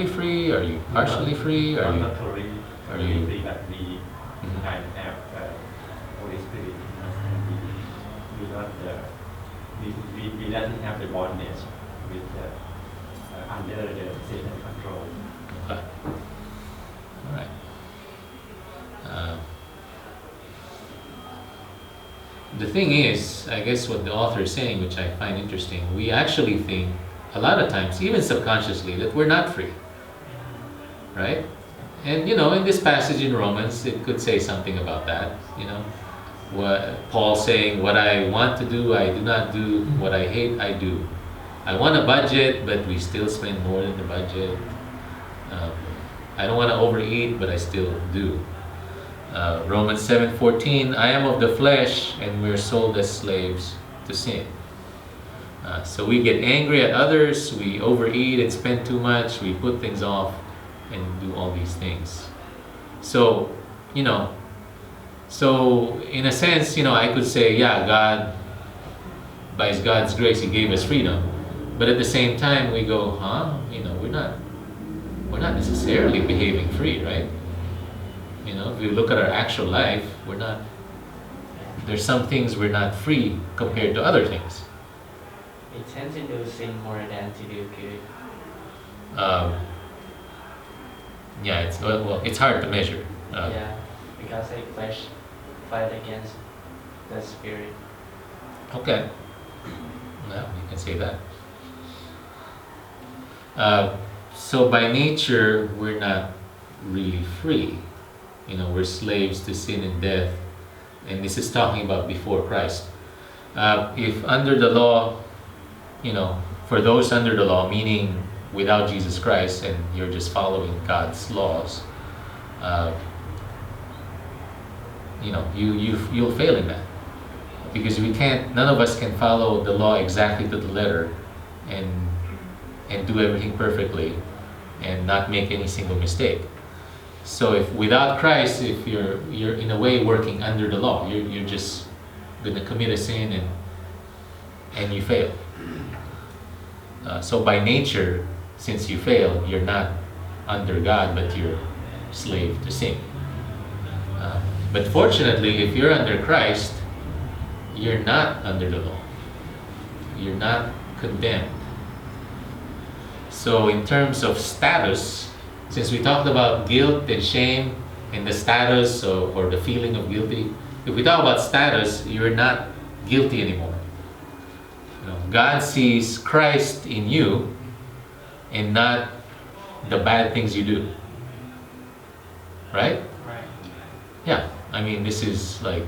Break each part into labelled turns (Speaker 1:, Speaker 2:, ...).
Speaker 1: free? Are you partially free? Are you?
Speaker 2: not totally
Speaker 1: Are you?
Speaker 2: free, but we
Speaker 1: Mhm.
Speaker 2: kind of have Holy Spirit in us, and we not we doesn't have the bondage with under the Satan control.
Speaker 1: Okay. All right. The thing is, I guess what the author is saying, which I find interesting, we actually think a lot of times, even subconsciously, that we're not free, right? And in this passage in Romans, it could say something about that. What Paul saying, "What I want to do, I do not do. What I hate, I do. I want a budget, but we still spend more than the budget. Um, I don't want to overeat, but I still do." Romans 7:14, "I am of the flesh, and we're sold as slaves to sin." So we get angry at others, we overeat and spend too much, we put things off, and do all these things. So, in a sense, I could say, yeah, God, by God's grace, He gave us freedom. But at the same time, we go, we're not necessarily behaving free, right? If you look at our actual life, there's some things we're not free compared to other things.
Speaker 3: We tend to do sin more than to do good.
Speaker 1: Yeah, it's hard to measure.
Speaker 3: Yeah, because the flesh fight against the spirit.
Speaker 1: Okay. Well, you can say that. So by nature, we're not really free. We're slaves to sin and death. And this is talking about before Christ. If under the law, for those under the law, meaning without Jesus Christ, and you're just following God's laws, you'll fail in that. Because none of us can follow the law exactly to the letter and do everything perfectly and not make any single mistake. So if without Christ, if you're in a way working under the law, you're just gonna commit a sin and you fail. So by nature, since you fail, you're not under God, but you're slave to sin. But fortunately, if you're under Christ, you're not under the law. You're not condemned. So in terms of status, since we talked about guilt and shame and the status or the feeling of guilty, if we talk about status, you're not guilty anymore. God sees Christ in you and not the bad things you do. Right?
Speaker 3: Right.
Speaker 1: Yeah. I mean, this is like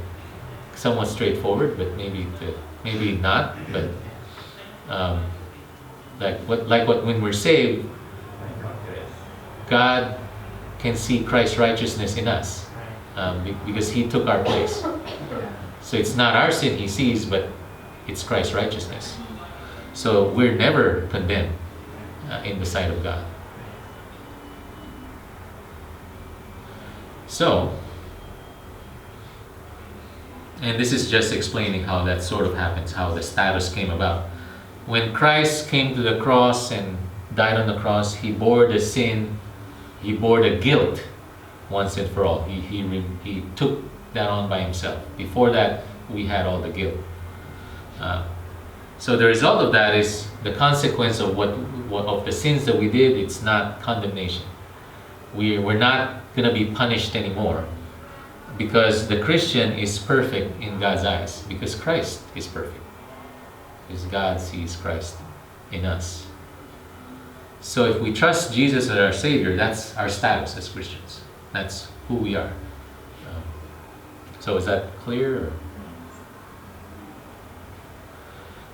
Speaker 1: somewhat straightforward, but maybe not. But when we're saved, God can see Christ's righteousness in us because He took our place. So it's not our sin He sees, but it's Christ's righteousness. So we're never condemned in the sight of God. So, and this is just explaining how that sort of happens, how the status came about. When Christ came to the cross and died on the cross, He bore the sin, He bore the guilt once and for all. He took that on by Himself. Before that, we had all the guilt. So the result of that is the consequence of what of the sins that we did. It's not condemnation. We're not going to be punished anymore because the Christian is perfect in God's eyes because Christ is perfect. Because God sees Christ in us. So if we trust Jesus as our Savior, that's our status as Christians. That's who we are. So is that clear? Or?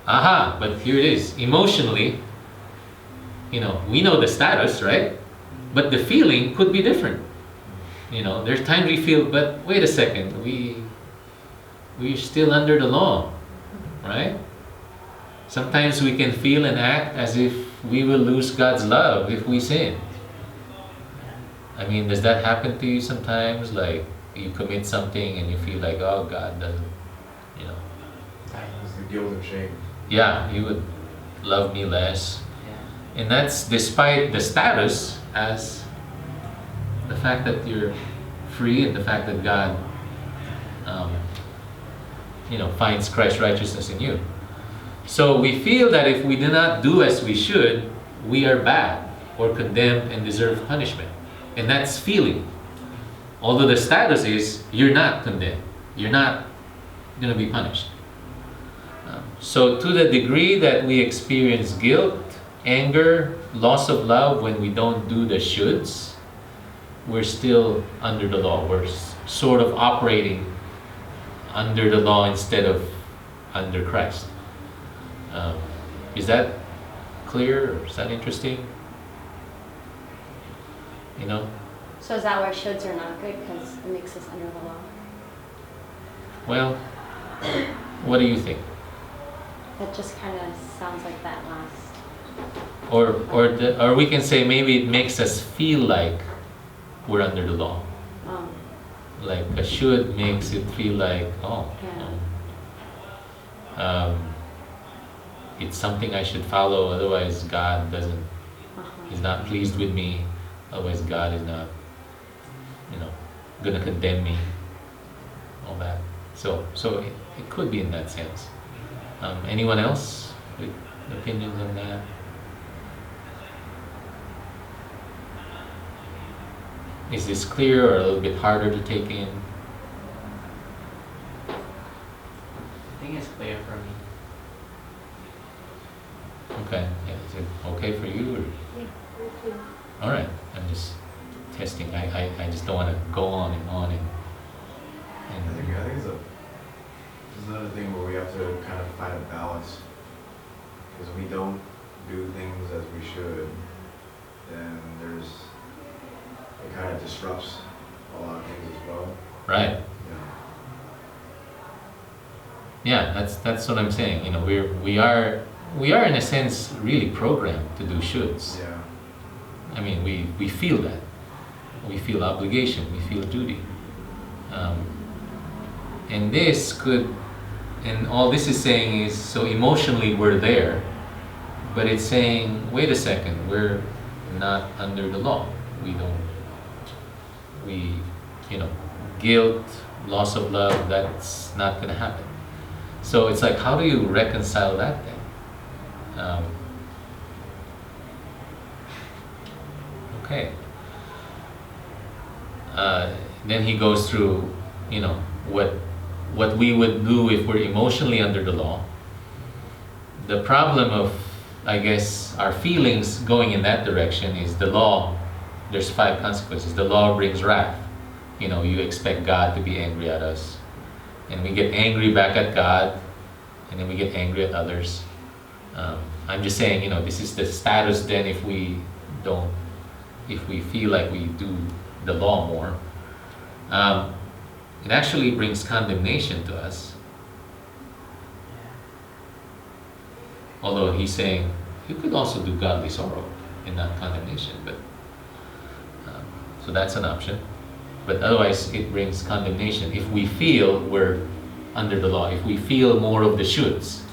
Speaker 1: Aha, but here it is. Emotionally, we know the status, right? But the feeling could be different. There's times we feel, but wait a second, we're still under the law, right? Sometimes we can feel and act as if we will lose God's love if we sin. I mean, does that happen to you sometimes? Like, you commit something and you feel like, oh, God doesn't,
Speaker 4: It's the guilt and shame.
Speaker 1: yeah, He would love me less. And that's despite the status as the fact that you're free and the fact that God, finds Christ's righteousness in you. So we feel that if we do not do as we should, we are bad or condemned and deserve punishment. And that's feeling. Although the status is, you're not condemned. You're not going to be punished. So to the degree that we experience guilt, anger, loss of love when we don't do the shoulds, we're still under the law. We're sort of operating under the law instead of under Christ. Is that clear, or is that interesting?
Speaker 4: So is that why shoulds are not good, because it makes us under the law?
Speaker 1: Well, what do you think?
Speaker 4: That just kind of sounds like that last.
Speaker 1: Or we can say maybe it makes us feel like we're under the law. Like a should makes it feel like, it's something I should follow, otherwise God is not pleased with me, otherwise God is not, gonna condemn me, all that. So it could be in that sense. Anyone else with opinions on that? Is this clear or a little bit harder to take in?
Speaker 3: I think it's clear for me.
Speaker 1: Okay. Yeah. Is it okay for you? Or?
Speaker 4: Yeah.
Speaker 1: All right. I'm just testing. I just don't want to go on and on and.
Speaker 5: I think it's another thing where we have to kind of find a balance. Because if we don't do things as we should, then it kind of disrupts a lot of things as well.
Speaker 1: Right.
Speaker 5: Yeah.
Speaker 1: Yeah. That's what I'm saying. We are in a sense really programmed to do shoulds.
Speaker 5: Yeah.
Speaker 1: I mean, we feel that. We feel obligation. We feel duty. And this could, and all this is saying is, so emotionally we're there, but it's saying, wait a second, we're not under the law. Guilt, loss of love, that's not going to happen. So it's like, how do you reconcile that then? Okay. Then he goes through, what we would do if we're emotionally under the law. The problem of, I guess, our feelings going in that direction is the law. There's 5 consequences. The law brings wrath. You expect God to be angry at us. And we get angry back at God. And then we get angry at others. I'm just saying, this is the status then if we feel like we do the law more. It actually brings condemnation to us. Although he's saying, you could also do godly sorrow and not condemnation. But so that's an option. But otherwise, it brings condemnation if we feel we're under the law, if we feel more of the shoulds.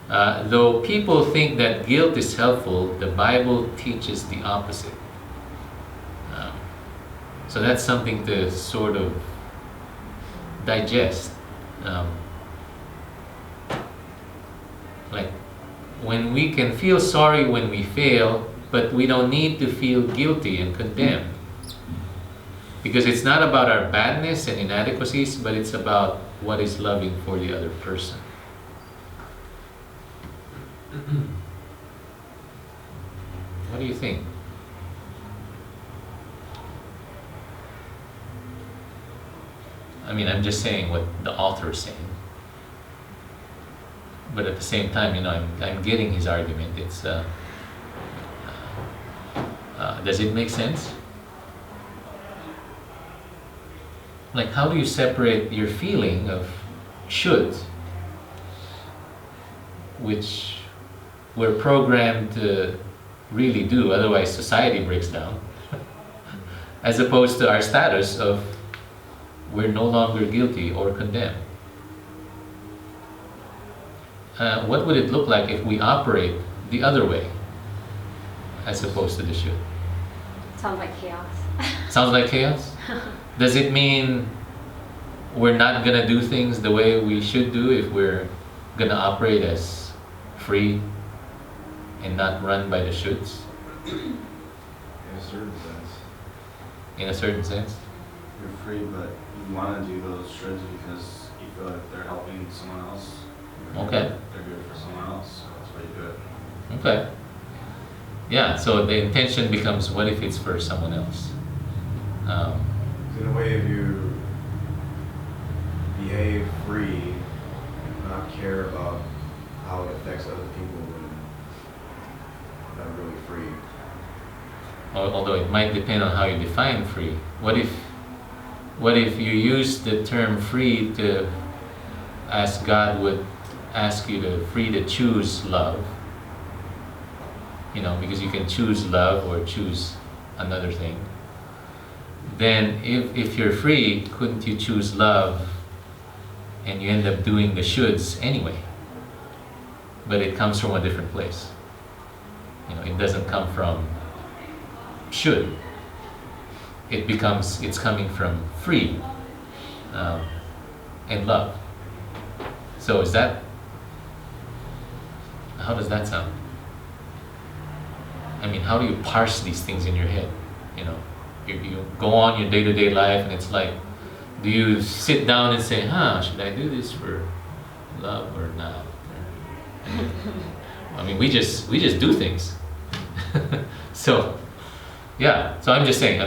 Speaker 1: Though people think that guilt is helpful, the Bible teaches the opposite. So that's something to sort of digest. Like, when we can feel sorry when we fail, but we don't need to feel guilty and condemned. Because it's not about our badness and inadequacies, but it's about what is loving for the other person. What do you think? I mean, I'm just saying what the author is saying. But at the same time, I'm getting his argument. It's does it make sense? Like, how do you separate your feeling of should, which we're programmed to really do, otherwise society breaks down, as opposed to our status of we're no longer guilty or condemned. what would it look like if we operate the other way as opposed to the should?
Speaker 4: Sounds like chaos.
Speaker 1: Sounds like chaos? Does it mean we're not gonna do things the way we should do if we're gonna operate as free and not run by the shoulds?
Speaker 5: In a certain sense.
Speaker 1: In a certain sense?
Speaker 6: You're free, but you want to do those shoulds because you feel like they're helping someone else.
Speaker 1: Okay.
Speaker 6: They're good for someone else, so that's why you do it.
Speaker 1: Okay. Yeah, so the intention becomes, what if it's for someone else?
Speaker 5: In a way, if you behave free and not care about how it affects other people, then you're not really free.
Speaker 1: Although it might depend on how you define free. What if you use the term free to ask God would ask you to free to choose love? You know, because you can choose love or choose another thing. Then if you're free, couldn't you choose love and you end up doing the shoulds anyway? But it comes from a different place. You know, it doesn't come from should. It's coming from free and love. So how does that sound? I mean, how do you parse these things in your head? You know, you go on your day-to-day life and it's like, do you sit down and say, should I do this for love or not? I mean, we just do things. So, yeah, so I'm just saying,